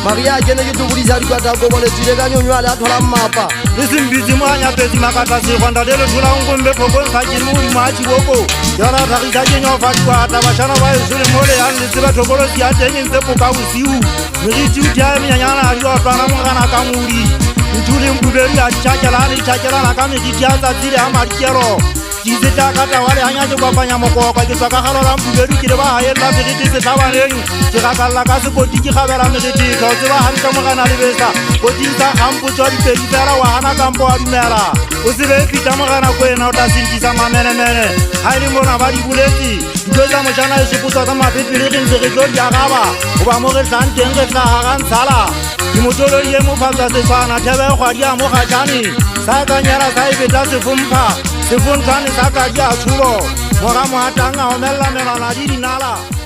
Maria ke ne ke tubudisa dikwata go bole tsile ka nyonywa le a thola mmapa le simbitsi mo anya petse makata se kwanda le thola ngombe phokong sa ke mo ma tshi boko yona thagisa ke nyo fa kwa ta bashana ba e sule mole ya le tseba thokolo tsi a teng ntse poka bosiu re tsi utya menyanyana a yo tsana mo kana ka muri ntuli mbuberi a tshakela le tshakela la ka me di tsa tsile a marikero Kize takata wale hanya je kwapanya moko kwa ke tsaka halola mbuberi ke ba hae la feriti se tabaneng ke rakalla ka se koti ke gabela meriti ka tseba hanka mo kana le besa koti tsa gampo tswa di pedi fela wa hana kampo a dumela o se be pita mo kana ko ena o ta sintisa mamenemene ha ile mona ba di buleti dikoza mo jana se putsa ka mapetli le ntse re tlo ya gaba o ba mo re tlanteng re tla ha gantsala di motolo ye mo fatsa se tsana thebe gwa dia mo ga jani sa ka nyara sa e beta se fumpa se funtane sa ka dia tshulo mora mo atanga o mella melana di dinala